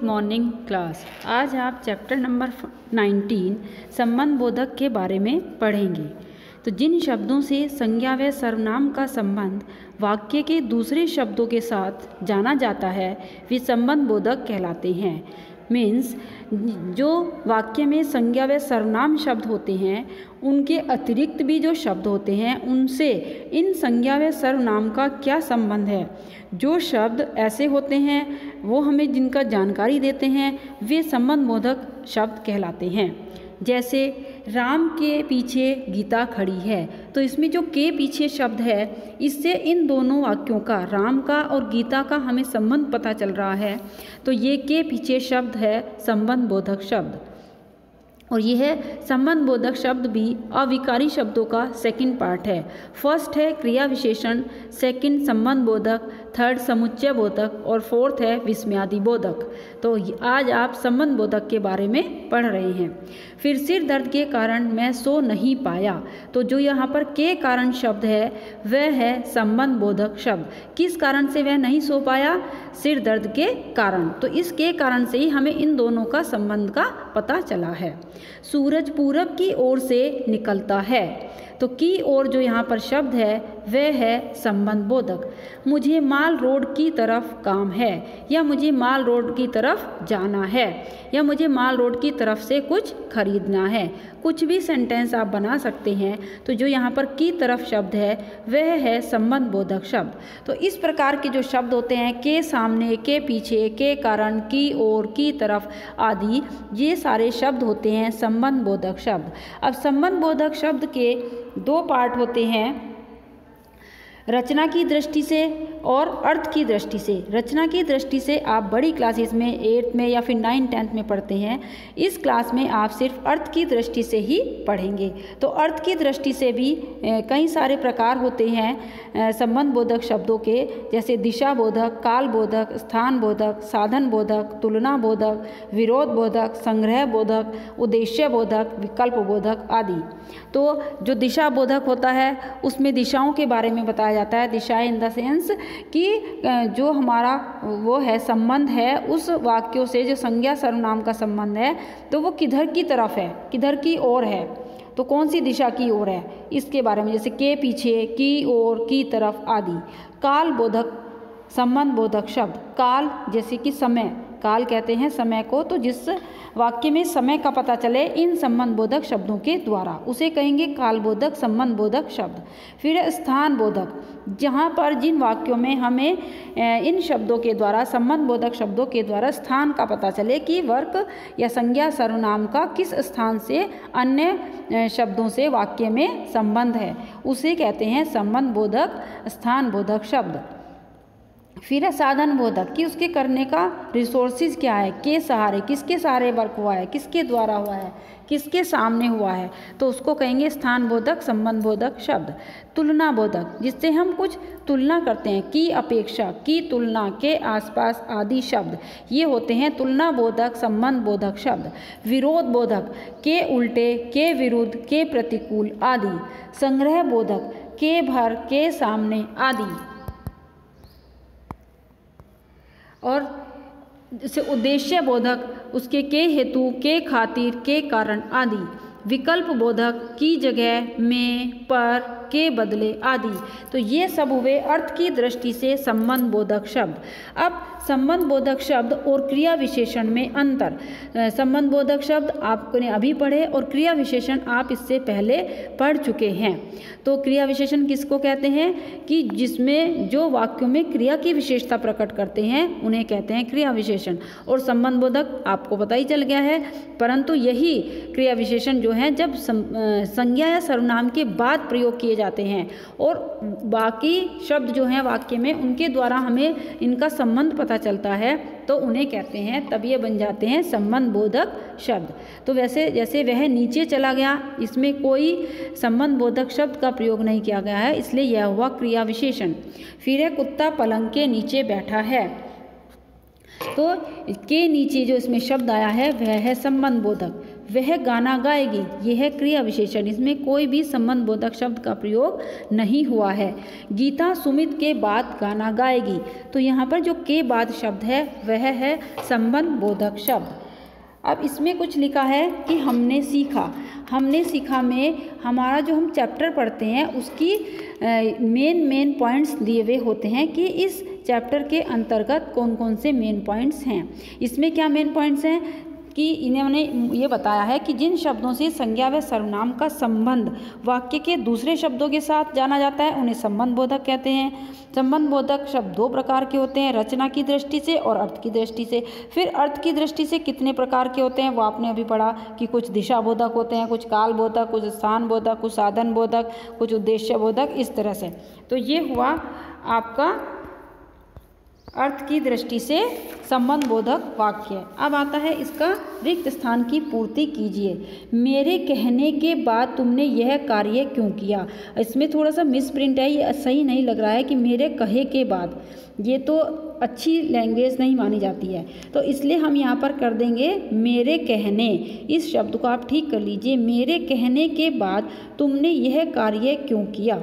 Good morning class. आज आप chapter number 19 संबंध बोधक के बारे में पढ़ेंगे। तो जिन शब्दों से संज्ञा व सर्वनाम का संबंध वाक्य के दूसरे शब्दों के साथ जाना जाता है वे संबंध बोधक कहलाते हैं। मीन्स जो वाक्य में संज्ञा व सर्वनाम शब्द होते हैं उनके अतिरिक्त भी जो शब्द होते हैं उनसे इन संज्ञा व सर्वनाम का क्या संबंध है। जो शब्द ऐसे होते हैं वो हमें जिनका जानकारी देते हैं वे संबंध बोधक शब्द कहलाते हैं। जैसे राम के पीछे गीता खड़ी है, तो इसमें जो के पीछे शब्द है इससे इन दोनों वाक्यों का, राम का और गीता का, हमें संबंध पता चल रहा है। तो ये के पीछे शब्द है संबंध बोधक शब्द। और यह संबंध बोधक शब्द भी अविकारी शब्दों का सेकंड पार्ट है। फर्स्ट है क्रिया विशेषण, सेकंड संबंध बोधक, थर्ड समुच्चय बोधक और फोर्थ है विस्मयादि बोधक। तो आज आप संबंध बोधक के बारे में पढ़ रहे हैं। फिर सिर दर्द के कारण मैं सो नहीं पाया, तो जो यहाँ पर के कारण शब्द है वह है संबंध बोधक शब्द। किस कारण से वह नहीं सो पाया? सिर दर्द के कारण। तो इस के कारण से ही हमें इन दोनों का संबंध का पता चला है। सूरज पूरब की ओर से निकलता है, तो की ओर जो यहाँ पर शब्द है वह है संबंध बोधक। मुझे माल रोड की तरफ काम है, या मुझे माल रोड की तरफ जाना है, या मुझे माल रोड की तरफ से कुछ खरीदना है। कुछ भी सेंटेंस आप बना सकते हैं। तो जो यहाँ पर की तरफ शब्द है वह है संबंध बोधक शब्द। तो इस प्रकार के जो शब्द होते हैं के सामने, के पीछे, के कारण, की ओर, की तरफ आदि, ये सारे शब्द होते हैं संबंध बोधक शब्द। अब संबंध बोधक शब्द के दो पार्ट होते हैं, रचना की दृष्टि से और अर्थ की दृष्टि से। रचना की दृष्टि से आप बड़ी क्लासेस में 8th में या फिर 9th 10th में पढ़ते हैं। इस क्लास में आप सिर्फ अर्थ की दृष्टि से ही पढ़ेंगे। तो अर्थ की दृष्टि से भी कई सारे प्रकार होते हैं संबंध बोधक शब्दों के, जैसे दिशा बोधक, काल बोधक, स्थान बोधक, साधन बोधक, तुलना बोधक, विरोध बोधक, संग्रह बोधक, उद्देश्य बोधक, विकल्प बोधक आदि। तो जो दिशा बोधक होता है उसमें दिशाओं के बारे में बताया जाता है। दिशा इन द सेंस कि जो हमारा वो है संबंध है उस वाक्यों से, जो संज्ञा सर्वनाम का संबंध है, तो वो किधर की तरफ है, किधर की ओर है, तो कौन सी दिशा की ओर है, इसके बारे में। जैसे के पीछे, की ओर, की तरफ आदि। काल बोधक संबंध बोधक शब्द, काल जैसे कि समय, काल कहते हैं समय को, तो जिस वाक्य में समय का पता चले इन संबंध बोधक शब्दों के द्वारा, उसे कहेंगे काल बोधक संबंध बोधक शब्द। फिर स्थान बोधक, जहाँ पर जिन वाक्यों में हमें इन शब्दों के द्वारा, संबंध बोधक शब्दों के द्वारा स्थान का पता चले कि वर्ग या संज्ञा सर्वनाम का किस स्थान से अन्य शब्दों से वाक्य में संबंध है, उसे कहते हैं संबंध बोधक स्थान बोधक शब्द। फिर है साधन बोधक कि उसके करने का रिसोर्सेज क्या है, के सहारे, किसके सहारे वर्क हुआ है, किसके द्वारा हुआ है, किसके सामने हुआ है, तो उसको कहेंगे स्थान बोधक संबंध बोधक शब्द। तुलना बोधक, जिससे हम कुछ तुलना करते हैं, की अपेक्षा, की तुलना, के आसपास आदि शब्द, ये होते हैं तुलना बोधक संबंध बोधक शब्द। विरोध बोधक, के उल्टे, के विरुद्ध, के प्रतिकूल आदि। संग्रह बोधक, के भर, के सामने आदि। और जैसे उद्देश्य बोधक, उसके के हेतु, के खातिर, के कारण आदि। विकल्प बोधक, की जगह, में, पर, के बदले आदि। तो ये सब हुए अर्थ की दृष्टि से संबंध बोधक शब्द। अब संबंध बोधक शब्द और क्रिया विशेषण में अंतर। संबंध बोधक शब्द आपने अभी पढ़े और क्रिया विशेषण आप इससे पहले पढ़ चुके हैं। तो क्रिया विशेषण किसको कहते हैं कि जिसमें जो वाक्यों में क्रिया की विशेषता प्रकट करते हैं उन्हें कहते हैं क्रिया विशेषण। और संबंध बोधक आपको पता ही चल गया है, परंतु यही क्रिया विशेषण जो है जब संज्ञा या सर्वनाम के बाद प्रयोग किए जाते हैं और बाकी शब्द जो हैं वाक्य में उनके द्वारा हमें इनका संबंध पता चलता है, तो उन्हें कहते हैं, तब ये बन जाते हैं संबंध बोधक शब्द। तो वैसे जैसे वह नीचे चला गया, इसमें कोई संबंध बोधक शब्द का प्रयोग नहीं किया गया है, इसलिए यह हुआ क्रिया विशेषण। फिर है कुत्ता पलंग के नीचे बैठा है, तो के नीचे जो इसमें शब्द आया है वह है संबंध बोधक। वह गाना गाएगी, यह है क्रिया विशेषण, इसमें कोई भी संबंध बोधक शब्द का प्रयोग नहीं हुआ है। गीता सुमित के बाद गाना गाएगी, तो यहाँ पर जो के बाद शब्द है वह है संबंध बोधक शब्द। अब इसमें कुछ लिखा है कि हमने सीखा। हमने सीखा में हमारा जो हम चैप्टर पढ़ते हैं उसकी मेन पॉइंट्स दिए हुए होते हैं कि इस चैप्टर के अंतर्गत कौन कौन से मेन पॉइंट्स हैं। इसमें क्या मेन पॉइंट्स हैं कि इन्होंने ये बताया है कि जिन शब्दों से संज्ञा व सर्वनाम का संबंध वाक्य के दूसरे शब्दों के साथ जाना जाता है उन्हें संबंध बोधक कहते हैं। संबंध बोधक शब्द दो प्रकार के होते हैं, रचना की दृष्टि से और अर्थ की दृष्टि से। फिर अर्थ की दृष्टि से कितने प्रकार के होते हैं वो आपने अभी पढ़ा कि कुछ दिशा बोधक होते हैं, कुछ काल बोधक, कुछ स्थान बोधक, कुछ साधन बोधक, कुछ उद्देश्य बोधक, इस तरह से। तो ये हुआ आपका अर्थ की दृष्टि से संबंध बोधक वाक्य। अब आता है इसका रिक्त स्थान की पूर्ति कीजिए। मेरे कहने के बाद तुमने यह कार्य क्यों किया। इसमें थोड़ा सा मिसप्रिंट है, ये सही नहीं लग रहा है कि मेरे कहे के बाद, ये तो अच्छी लैंग्वेज नहीं मानी जाती है, तो इसलिए हम यहाँ पर कर देंगे मेरे कहने। इस शब्द को आप ठीक कर लीजिए, मेरे कहने के बाद तुमने यह कार्य क्यों किया।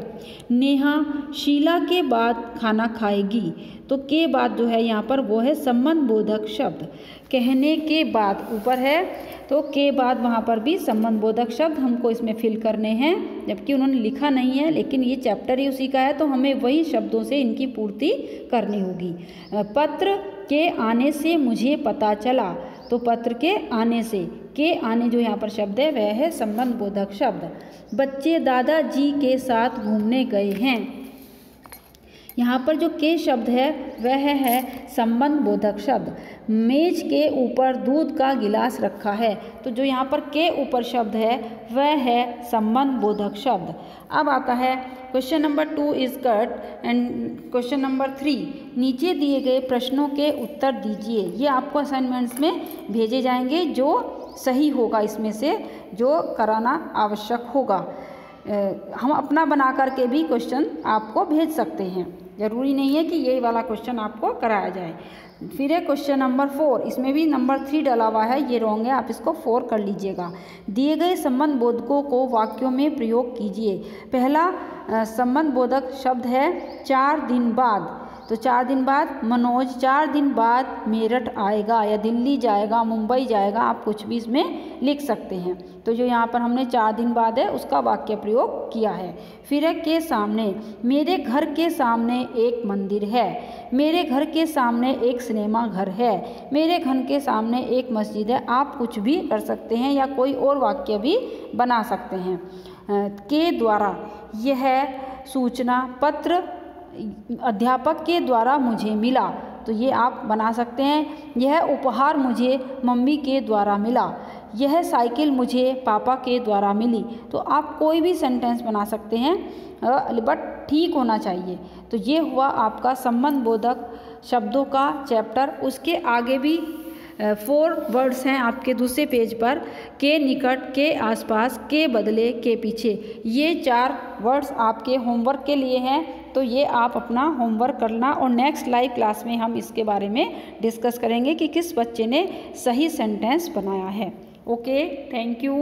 नेहा शीला के बाद खाना खाएगी, तो के बाद जो है यहाँ पर वो है संबंध बोधक शब्द। कहने के बाद ऊपर है तो के बाद वहाँ पर भी संबंध बोधक शब्द हमको इसमें फिल करने हैं, जबकि उन्होंने लिखा नहीं है, लेकिन ये चैप्टर ही उसी का है तो हमें वही शब्दों से इनकी पूर्ति करनी होगी। पत्र के आने से मुझे पता चला, तो पत्र के आने से, के आने जो यहाँ पर शब्द है वह है संबंध बोधक शब्द। बच्चे दादाजी के साथ घूमने गए हैं, यहाँ पर जो के शब्द है वह है संबंध बोधक शब्द। मेज के ऊपर दूध का गिलास रखा है, तो जो यहाँ पर के ऊपर शब्द है वह है संबंध बोधक शब्द। अब आता है question number 2 is cut and question number 3। नीचे दिए गए प्रश्नों के उत्तर दीजिए। ये आपको असाइनमेंट्स में भेजे जाएंगे, जो सही होगा इसमें से जो कराना आवश्यक होगा। हम अपना बना करके भी क्वेश्चन आपको भेज सकते हैं, ज़रूरी नहीं है कि यही वाला क्वेश्चन आपको कराया जाए। फिर है क्वेश्चन नंबर 4, इसमें भी नंबर 3 डला हुआ है, ये रॉन्ग है, आप इसको 4 कर लीजिएगा। दिए गए संबंध बोधकों को वाक्यों में प्रयोग कीजिए। पहला संबंध बोधक शब्द है 4 दिन बाद, तो 4 दिन बाद मनोज 4 दिन बाद मेरठ आएगा या दिल्ली जाएगा, मुंबई जाएगा, आप कुछ भी इसमें लिख सकते हैं। तो जो यहाँ पर हमने 4 दिन बाद है उसका वाक्य प्रयोग किया है। फिर है के सामने, मेरे घर के सामने एक मंदिर है, मेरे घर के सामने एक सिनेमा घर है, मेरे घर के सामने एक मस्जिद है। आप कुछ भी कर सकते हैं या कोई और वाक्य भी बना सकते हैं। के द्वारा, यह सूचना पत्र अध्यापक के द्वारा मुझे मिला, तो ये आप बना सकते हैं। यह उपहार मुझे मम्मी के द्वारा मिला, यह साइकिल मुझे पापा के द्वारा मिली। तो आप कोई भी सेंटेंस बना सकते हैं, बट ठीक होना चाहिए। तो ये हुआ आपका संबंध बोधक शब्दों का चैप्टर। उसके आगे भी 4 वर्ड्स हैं आपके दूसरे पेज पर, के निकट, के आसपास, के बदले, के पीछे। ये 4 वर्ड्स आपके होमवर्क के लिए हैं, तो ये आप अपना होमवर्क करना और नेक्स्ट लाइव क्लास में हम इसके बारे में डिस्कस करेंगे कि किस बच्चे ने सही सेंटेंस बनाया है। Okay, thank you.